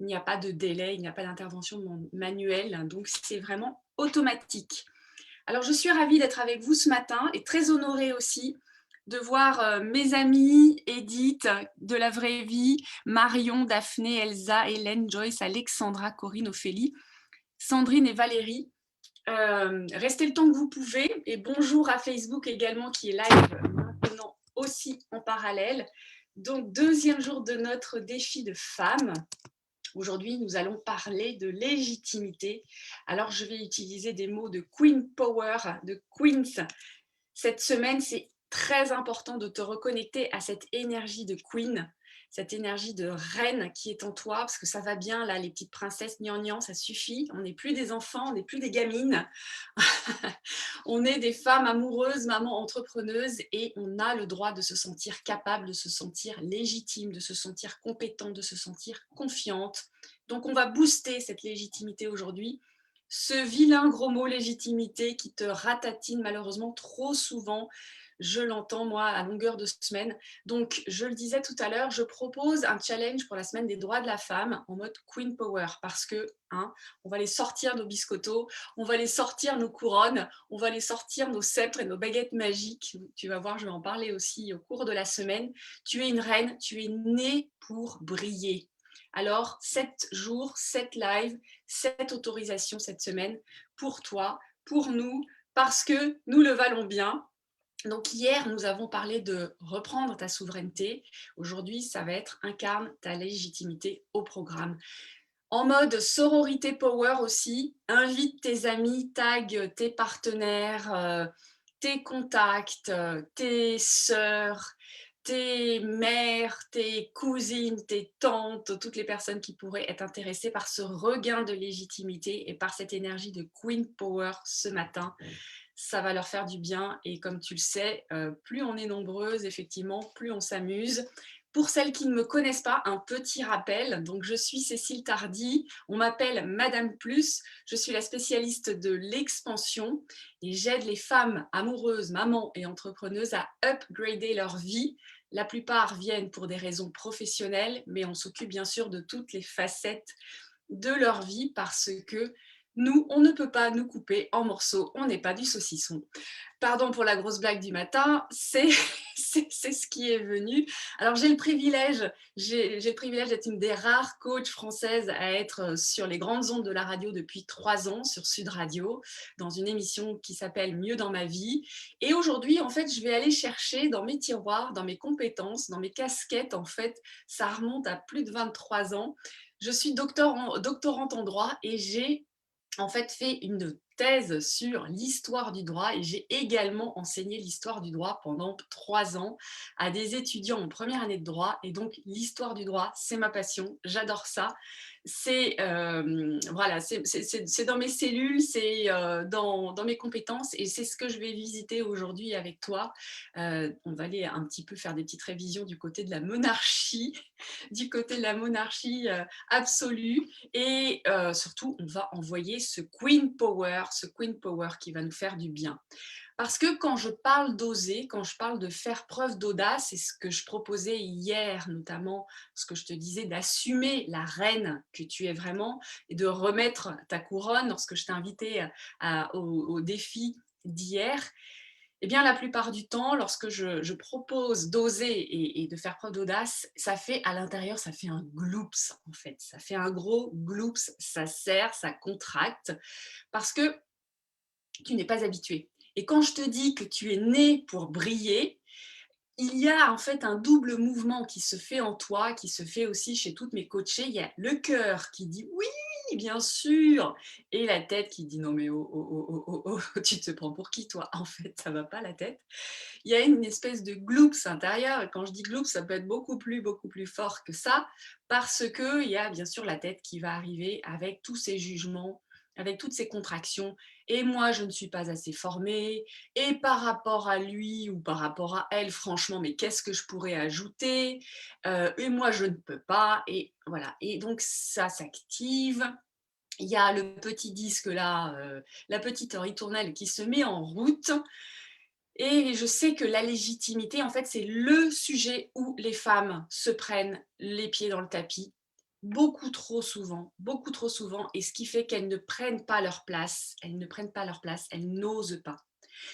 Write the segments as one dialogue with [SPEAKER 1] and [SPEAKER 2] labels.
[SPEAKER 1] Il n'y a pas de délai, il n'y a pas d'intervention manuelle, donc c'est vraiment automatique. Alors, je suis ravie d'être avec vous ce matin et très honorée aussi de voir mes amies Edith de la vraie vie, Marion, Daphné, Elsa, Hélène, Joyce, Alexandra, Corinne, Ophélie, Sandrine et Valérie. Restez le temps que vous pouvez et bonjour à Facebook également qui est live maintenant aussi en parallèle. Donc, deuxième jour de notre défi de femmes. Aujourd'hui, nous allons parler de légitimité. Alors, je vais utiliser des mots de Queen Power, de Queens. Cette semaine, c'est très important de te reconnecter à cette énergie de Queen, cette énergie de reine qui est en toi, parce que ça va bien, là, les petites princesses, gnangnan, ça suffit. On n'est plus des enfants, on n'est plus des gamines. On est des femmes amoureuses, mamans entrepreneuses, et on a le droit de se sentir capable, de se sentir légitime, de se sentir compétente, de se sentir confiante. Donc, on va booster cette légitimité aujourd'hui. Ce vilain gros mot légitimité qui te ratatine malheureusement trop souvent. Je l'entends, moi, à longueur de semaine. Donc, je le disais tout à l'heure, je propose un challenge pour la semaine des droits de la femme en mode Queen Power parce que, on va les sortir nos biscottos, on va les sortir nos couronnes, on va les sortir nos sceptres et nos baguettes magiques. Tu vas voir, je vais en parler aussi au cours de la semaine. Tu es une reine, tu es née pour briller. Alors, 7 jours, 7 lives, 7 autorisations cette semaine pour toi, pour nous, parce que nous le valons bien. Donc hier, nous avons parlé de reprendre ta souveraineté. Aujourd'hui, ça va être incarne ta légitimité au programme. En mode sororité power aussi, invite tes amis, tag tes partenaires, tes contacts, tes sœurs, tes mères, tes cousines, tes tantes, toutes les personnes qui pourraient être intéressées par ce regain de légitimité et par cette énergie de Queen Power ce matin. Ça va leur faire du bien et comme tu le sais, plus on est nombreuses, effectivement, plus on s'amuse. Pour celles qui ne me connaissent pas, un petit rappel. Donc, je suis Cécile Tardy. On m'appelle Madame Plus. Je suis la spécialiste de l'expansion et j'aide les femmes amoureuses, mamans et entrepreneuses à upgrader leur vie. La plupart viennent pour des raisons professionnelles, mais on s'occupe bien sûr de toutes les facettes de leur vie parce que nous, on ne peut pas nous couper en morceaux, on n'est pas du saucisson. Pardon pour la grosse blague du matin, c'est ce qui est venu. Alors j'ai le privilège d'être une des rares coachs françaises à être sur les grandes ondes de la radio depuis 3 ans, sur Sud Radio, dans une émission qui s'appelle Mieux dans ma vie. Et aujourd'hui, en fait, je vais aller chercher dans mes tiroirs, dans mes compétences, dans mes casquettes, en fait, ça remonte à plus de 23 ans. Je suis doctorante en droit et j'ai en fait fait une thèse sur l'histoire du droit et j'ai également enseigné l'histoire du droit pendant 3 ans à des étudiants en première année de droit et donc l'histoire du droit c'est ma passion, j'adore ça, c'est voilà, c'est dans mes cellules, c'est dans mes compétences et c'est ce que je vais visiter aujourd'hui avec toi. On va aller un petit peu faire des petites révisions du côté de la monarchie, du côté de la monarchie absolue et surtout on va envoyer ce Queen Power qui va nous faire du bien. Parce que quand je parle d'oser, quand je parle de faire preuve d'audace, c'est ce que je proposais hier notamment, ce que je te disais d'assumer la reine que tu es vraiment et de remettre ta couronne lorsque je t'ai invité au défi d'hier, eh bien, la plupart du temps, lorsque je propose d'oser et de faire preuve d'audace, ça fait à l'intérieur, ça fait un gloops en fait. Ça fait un gros gloops, ça serre, ça contracte, parce que tu n'es pas habitué. Et quand je te dis que tu es né pour briller, il y a en fait un double mouvement qui se fait en toi, qui se fait aussi chez toutes mes coachées. Il y a le cœur qui dit oui, bien sûr, et la tête qui dit non mais oh, oh, oh, oh, oh, oh, tu te prends pour qui toi? En fait, ça va pas la tête. Il y a une espèce de gloops intérieur, et quand je dis gloops, ça peut être beaucoup plus fort que ça, parce qu'il y a bien sûr la tête qui va arriver avec tous ces jugements, avec toutes ces contractions, et moi je ne suis pas assez formée, et par rapport à lui ou par rapport à elle, franchement, mais qu'est-ce que je pourrais ajouter? Et moi je ne peux pas, et voilà. Et donc ça s'active. Il y a le petit disque là, la petite ritournelle qui se met en route. Et je sais que la légitimité, en fait, c'est le sujet où les femmes se prennent les pieds dans le tapis beaucoup trop souvent, et ce qui fait qu'elles ne prennent pas leur place, elles ne prennent pas leur place, elles n'osent pas.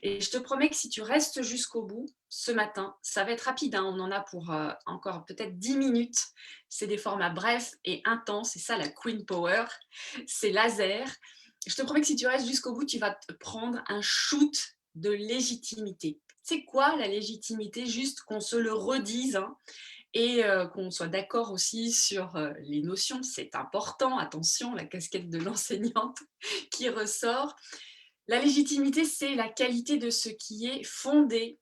[SPEAKER 1] Et je te promets que si tu restes jusqu'au bout, ce matin, ça va être rapide, hein, on en a pour encore peut-être 10 minutes. C'est des formats brefs et intenses, c'est ça la Queen Power, c'est laser. Je te promets que si tu restes jusqu'au bout, tu vas te prendre un shoot de légitimité. C'est quoi la légitimité? Juste qu'on se le redise, hein, et qu'on soit d'accord aussi sur les notions. C'est important, attention, la casquette de l'enseignante qui ressort. La légitimité, c'est la qualité de ce qui est fondé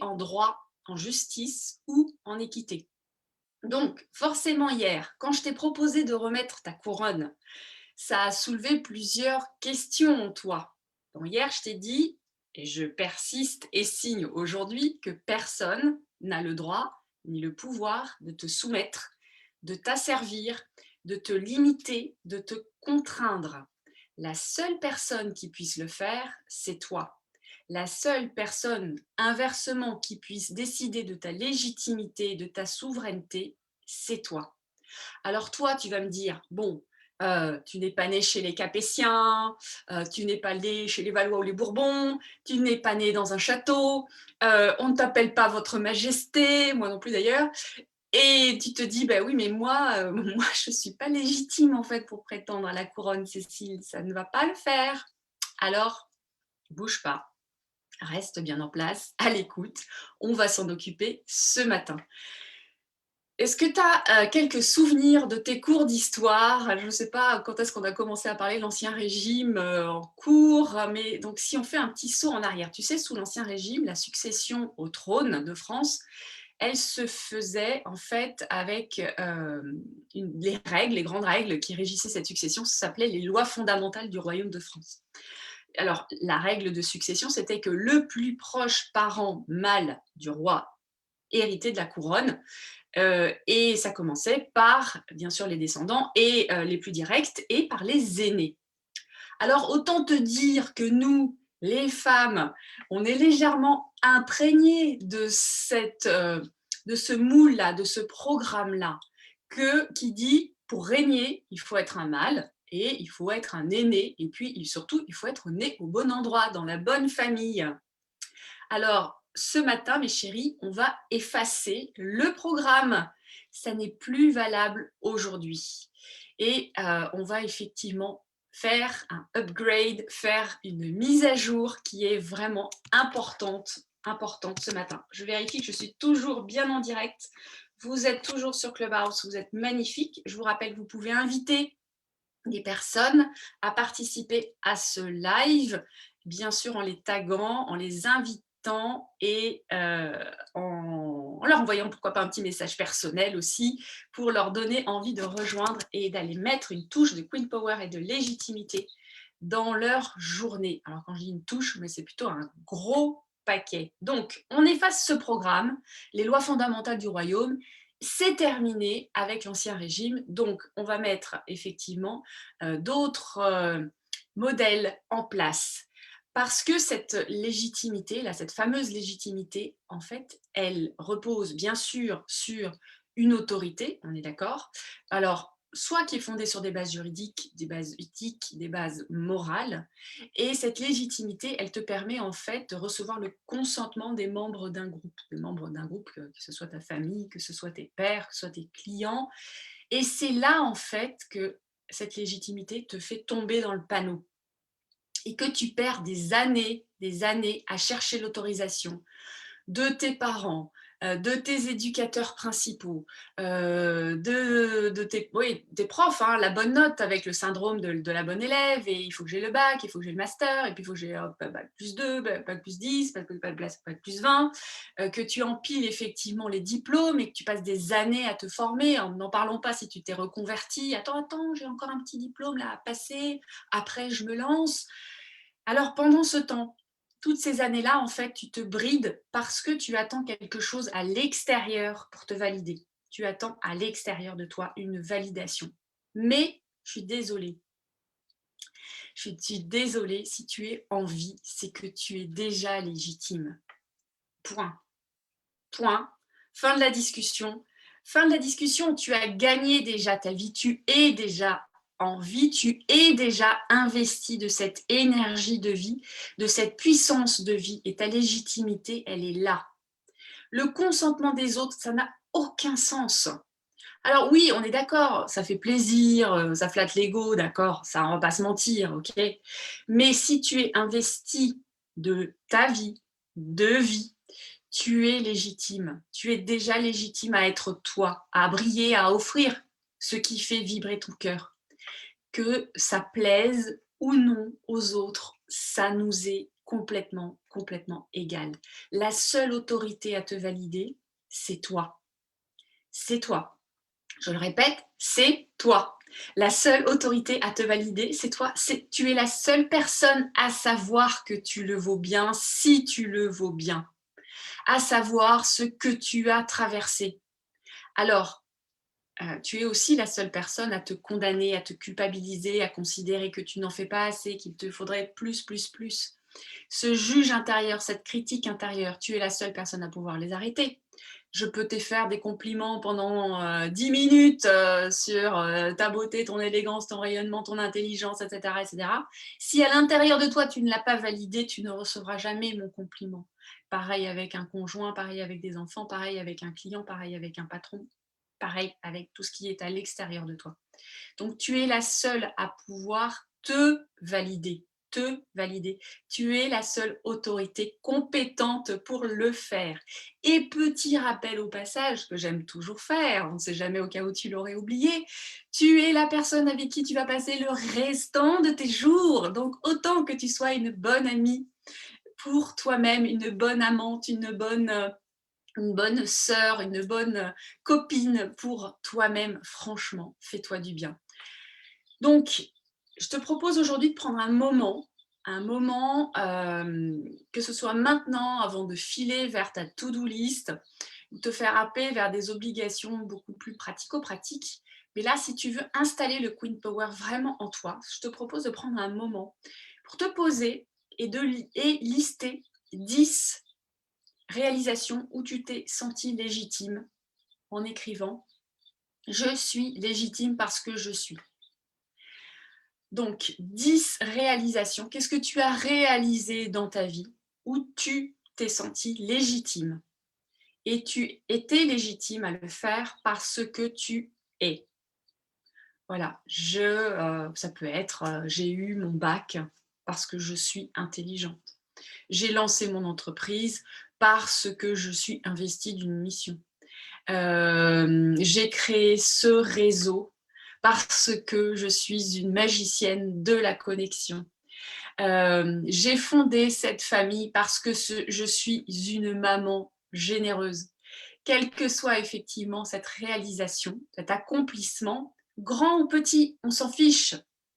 [SPEAKER 1] en droit, en justice ou en équité. Donc, forcément, hier, quand je t'ai proposé de remettre ta couronne, ça a soulevé plusieurs questions en toi. Donc, hier, je t'ai dit, et je persiste et signe aujourd'hui, que personne n'a le droit ni le pouvoir de te soumettre, de t'asservir, de te limiter, de te contraindre. La seule personne qui puisse le faire, c'est toi. La seule personne, inversement, qui puisse décider de ta légitimité, de ta souveraineté, c'est toi. Alors toi, tu vas me dire, bon, tu n'es pas né chez les Capétiens, tu n'es pas né chez les Valois ou les Bourbons, tu n'es pas né dans un château, on ne t'appelle pas votre majesté, moi non plus d'ailleurs, et tu te dis, bah oui, mais moi, moi je ne suis pas légitime en fait pour prétendre à la couronne, Cécile, ça ne va pas le faire. Alors, bouge pas, reste bien en place, à l'écoute, on va s'en occuper ce matin. Est-ce que tu as quelques souvenirs de tes cours d'histoire? Je ne sais pas quand est-ce qu'on a commencé à parler de l'Ancien Régime en cours, mais donc si on fait un petit saut en arrière, tu sais, sous l'Ancien Régime, la succession au trône de France, elle se faisait en fait avec les règles, les grandes règles qui régissaient cette succession, ça s'appelait les lois fondamentales du Royaume de France. Alors, la règle de succession, c'était que le plus proche parent mâle du roi héritait de la couronne, et ça commençait par, bien sûr, les descendants et les plus directs, et par les aînés. Alors, autant te dire que nous, les femmes, on est légèrement imprégnées de ce moule-là, de ce programme-là, qui dit, pour régner, il faut être un mâle, et il faut être un aîné, et puis surtout, il faut être né au bon endroit, dans la bonne famille. Alors, ce matin, mes chéris, on va effacer le programme. Ça n'est plus valable aujourd'hui. Et on va effectivement faire un upgrade, faire une mise à jour qui est vraiment importante ce matin. Je vérifie que je suis toujours bien en direct. Vous êtes toujours sur Clubhouse, vous êtes magnifiques. Je vous rappelle que vous pouvez inviter des personnes à participer à ce live, bien sûr en les taguant, en les invitant et en leur envoyant pourquoi pas un petit message personnel aussi pour leur donner envie de rejoindre et d'aller mettre une touche de Queen Power et de légitimité dans leur journée. Alors quand je dis une touche, mais c'est plutôt un gros paquet. Donc on efface ce programme, les lois fondamentales du royaume, c'est terminé avec l'Ancien Régime, donc on va mettre effectivement d'autres modèles en place. Parce que cette légitimité, là, cette fameuse légitimité, en fait, elle repose bien sûr sur une autorité, on est d'accord. Alors, soit qui est fondée sur des bases juridiques, des bases éthiques, des bases morales, et cette légitimité, elle te permet en fait de recevoir le consentement des membres d'un groupe, que ce soit ta famille, que ce soit tes pairs, que ce soit tes clients. Et c'est là en fait que cette légitimité te fait tomber dans le panneau et que tu perds des années à chercher l'autorisation de tes parents, de tes éducateurs principaux, tes profs, hein, la bonne note avec le syndrome de la bonne élève, et il faut que j'ai le bac, il faut que j'ai le master, et puis il faut que j'ai bac plus 2, bac plus 10, bac plus 20, que tu empiles effectivement les diplômes et que tu passes des années à te former. N'en parlons pas si tu t'es reconverti. Attends, j'ai encore un petit diplôme là à passer, après je me lance. Alors pendant ce temps, toutes ces années-là, en fait, tu te brides parce que tu attends quelque chose à l'extérieur pour te valider. Tu attends à l'extérieur de toi une validation. Mais je suis désolée. Je suis désolée, si tu es en vie, c'est que tu es déjà légitime. Point. Point. Fin de la discussion. Fin de la discussion, tu as gagné déjà ta vie, tu es déjà en vie, tu es déjà investi de cette énergie de vie, de cette puissance de vie et ta légitimité, elle est là. Le consentement des autres, ça n'a aucun sens. Alors oui, on est d'accord, ça fait plaisir, ça flatte l'ego, d'accord, ça on va pas se mentir, ok. Mais si tu es investi de ta vie, de vie, tu es légitime. Tu es déjà légitime à être toi, à briller, à offrir ce qui fait vibrer ton cœur. Que ça plaise ou non aux autres, ça nous est complètement, complètement égal. La seule autorité à te valider, c'est toi. C'est toi. Je le répète, c'est toi. La seule autorité à te valider, c'est toi. Tu es la seule personne à savoir que tu le vaux bien, si tu le vaux bien, à savoir ce que tu as traversé. Alors, tu es aussi la seule personne à te condamner, à te culpabiliser, à considérer que tu n'en fais pas assez, qu'il te faudrait plus, plus, plus. Ce juge intérieur, cette critique intérieure, tu es la seule personne à pouvoir les arrêter. Je peux te faire des compliments pendant 10 minutes sur ta beauté, ton élégance, ton rayonnement, ton intelligence, etc., etc. Si à l'intérieur de toi, tu ne l'as pas validé, tu ne recevras jamais mon compliment. Pareil avec un conjoint, pareil avec des enfants, pareil avec un client, pareil avec un patron, pareil avec tout ce qui est à l'extérieur de toi. Donc, tu es la seule à pouvoir te valider, te valider. Tu es la seule autorité compétente pour le faire. Et petit rappel au passage, que j'aime toujours faire, on ne sait jamais au cas où tu l'aurais oublié, tu es la personne avec qui tu vas passer le restant de tes jours. Donc, autant que tu sois une bonne amie pour toi-même, une bonne amante, une bonne sœur, une bonne copine pour toi-même, franchement, fais-toi du bien. Donc, je te propose aujourd'hui de prendre un moment que ce soit maintenant, avant de filer vers ta to-do list, ou te faire happer vers des obligations beaucoup plus pratico-pratiques. Mais là, si tu veux installer le Queen Power vraiment en toi, je te propose de prendre un moment pour te poser et lister 10 réalisations où tu t'es senti légitime en écrivant « Je suis légitime parce que je suis ». Donc, 10 réalisations. Qu'est-ce que tu as réalisé dans ta vie où tu t'es senti légitime et tu étais légitime à le faire parce que tu es. Voilà, ça peut être j'ai eu mon bac parce que je suis intelligente. J'ai lancé mon entreprise parce que je suis investie d'une mission. J'ai créé ce réseau parce que je suis une magicienne de la connexion. J'ai fondé cette famille parce que je suis une maman généreuse. Quelle que soit effectivement cette réalisation, cet accomplissement, grand ou petit, on s'en fiche.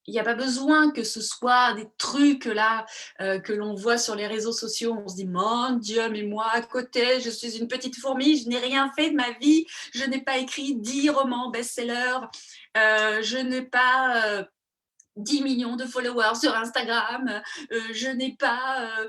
[SPEAKER 1] Il n'y a pas besoin que ce soit des trucs là que l'on voit sur les réseaux sociaux. On se dit, mon Dieu, mais moi à côté, je suis une petite fourmi, je n'ai rien fait de ma vie, je n'ai pas écrit 10 romans best-sellers, je n'ai pas 10 millions de followers sur Instagram, je n'ai pas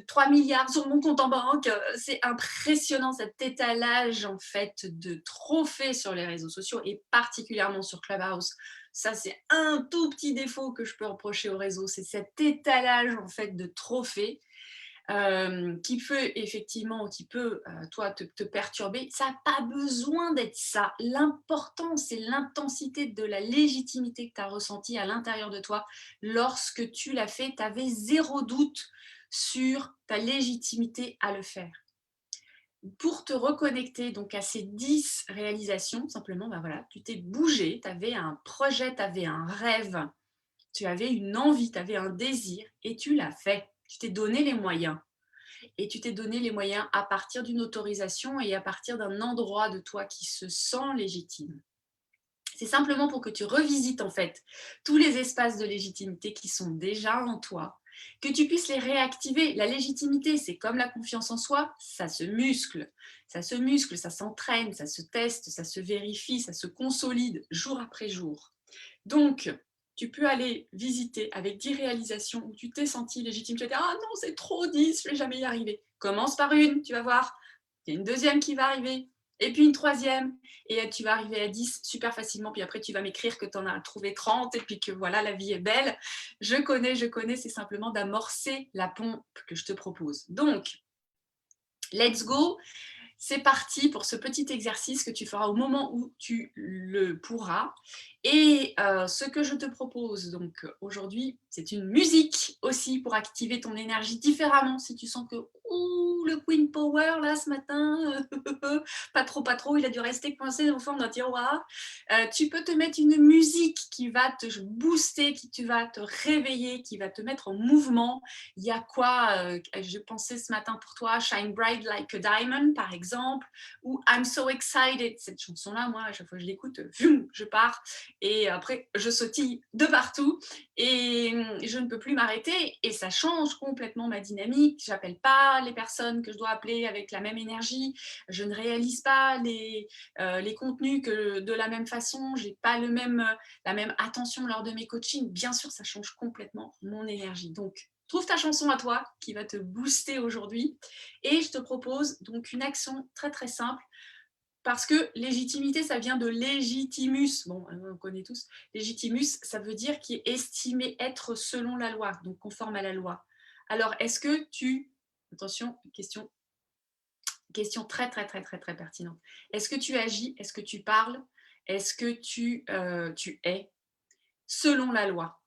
[SPEAKER 1] 3 milliards sur mon compte en banque. C'est impressionnant cet étalage en fait de trophées sur les réseaux sociaux et particulièrement sur Clubhouse. Ça, c'est un tout petit défaut que je peux reprocher au réseau, c'est cet étalage en fait de trophées qui peut effectivement, toi, te perturber. Ça n'a pas besoin d'être ça. L'important, c'est l'intensité de la légitimité que tu as ressentie à l'intérieur de toi lorsque tu l'as fait. Tu avais zéro doute sur ta légitimité à le faire. Pour te reconnecter donc à ces 10 réalisations, simplement, voilà, tu t'es bougé, tu avais un projet, tu avais un rêve, tu avais une envie, tu avais un désir et tu l'as fait. Tu t'es donné les moyens. Et tu t'es donné les moyens à partir d'une autorisation et à partir d'un endroit de toi qui se sent légitime. C'est simplement pour que tu revisites en fait tous les espaces de légitimité qui sont déjà en toi, que tu puisses les réactiver. La légitimité, c'est comme la confiance en soi, ça se muscle, ça s'entraîne, ça se teste, ça se vérifie, ça se consolide jour après jour. Donc, tu peux aller visiter avec 10 réalisations où tu t'es senti légitime. Tu vas dire, ah non, c'est trop 10, je ne vais jamais y arriver. Commence par une, tu vas voir. Il y a une deuxième qui va arriver. et puis une troisième, et tu vas arriver à 10 super facilement, puis après tu vas m'écrire que tu en as trouvé 30, et puis que voilà, la vie est belle. Je connais, c'est simplement d'amorcer la pompe que je te propose. Donc, let's go. C'est parti pour ce petit exercice que tu feras au moment où tu le pourras. Et ce que je te propose donc aujourd'hui, c'est une musique aussi pour activer ton énergie différemment. Si tu sens que ouh, le Queen Power là ce matin, pas trop, il a dû rester coincé en forme d'un tiroir. Tu peux te mettre une musique qui va te booster, qui va te réveiller, qui va te mettre en mouvement. Il y a quoi je pensais ce matin pour toi, Shine Bright Like a Diamond par exemple, ou I'm So Excited. Cette chanson-là, moi, à chaque fois que je l'écoute, je pars et après je sautille de partout et je ne peux plus m'arrêter et ça change complètement ma dynamique. J'appelle pas les personnes que je dois appeler avec la même énergie, je ne réalise pas les contenus que de la même façon, j'ai pas la même attention lors de mes coachings. Bien sûr, ça change complètement mon énergie. Donc, trouve ta chanson à toi qui va te booster aujourd'hui et je te propose donc une action très très simple parce que légitimité, ça vient de légitimus. Bon, on connaît tous. Légitimus, ça veut dire qui est estimé être selon la loi, donc conforme à la loi. Alors, est-ce que tu... Attention, question très, très, très, très, très pertinente. Est-ce que tu agis? Est-ce que tu parles? Est-ce que tu es selon la loi?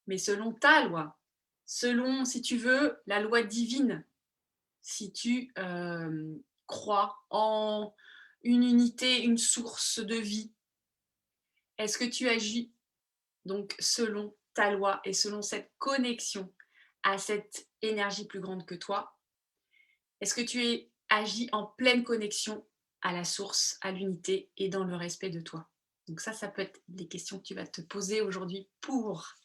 [SPEAKER 1] Mais selon ta loi. Selon, si tu veux, la loi divine. Si tu crois en une unité, une source de vie, est-ce que tu agis donc selon ta loi et selon cette connexion à cette énergie plus grande que toi? Est-ce que tu agis en pleine connexion à la source, à l'unité et dans le respect de toi? Donc ça peut être des questions que tu vas te poser aujourd'hui pour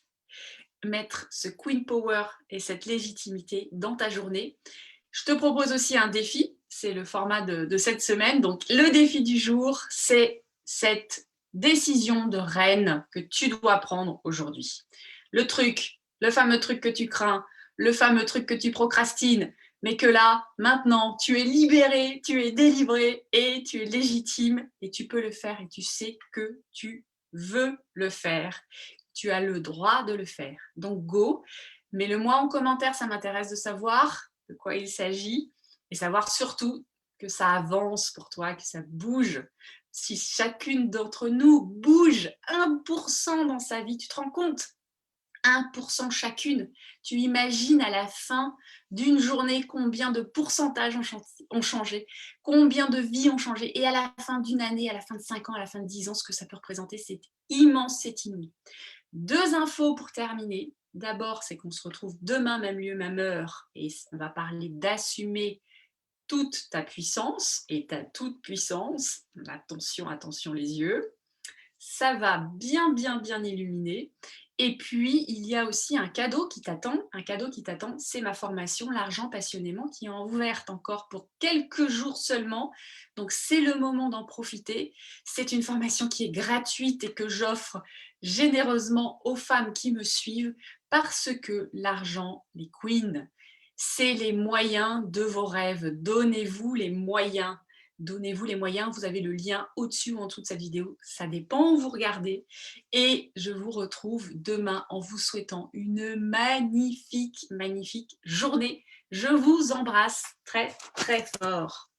[SPEAKER 1] mettre ce Queen Power et cette légitimité dans ta journée. Je te propose aussi un défi, c'est le format de cette semaine. Donc le défi du jour, c'est cette décision de reine que tu dois prendre aujourd'hui. Le fameux truc que tu crains, le fameux truc que tu procrastines, mais que là, maintenant, tu es libéré, tu es délivré et tu es légitime et tu peux le faire et tu sais que tu veux le faire. Tu as le droit de le faire. Donc go, mets-le-moi en commentaire, ça m'intéresse de savoir de quoi il s'agit et savoir surtout que ça avance pour toi, que ça bouge. Si chacune d'entre nous bouge 1% dans sa vie, tu te rends compte? 1% chacune. Tu imagines à la fin d'une journée combien de pourcentages ont changé, combien de vies ont changé, et à la fin d'une année, à la fin de 5 ans, à la fin de 10 ans, ce que ça peut représenter, c'est immense, c'est inouï. 2 infos pour terminer. D'abord, c'est qu'on se retrouve demain, même lieu, même heure, et on va parler d'assumer toute ta puissance et ta toute puissance. Attention, attention les yeux. Ça va bien, bien, bien illuminer. Et puis, il y a aussi un cadeau qui t'attend. Un cadeau qui t'attend, c'est ma formation L'argent passionnément qui est ouverte encore pour quelques jours seulement. Donc, c'est le moment d'en profiter. C'est une formation qui est gratuite et que j'offre généreusement aux femmes qui me suivent parce que l'argent, les queens, c'est les moyens de vos rêves. Donnez-vous les moyens. Donnez-vous les moyens, vous avez le lien au-dessus ou en dessous de cette vidéo, ça dépend où vous regardez. Et je vous retrouve demain en vous souhaitant une magnifique, magnifique journée. Je vous embrasse très, très fort.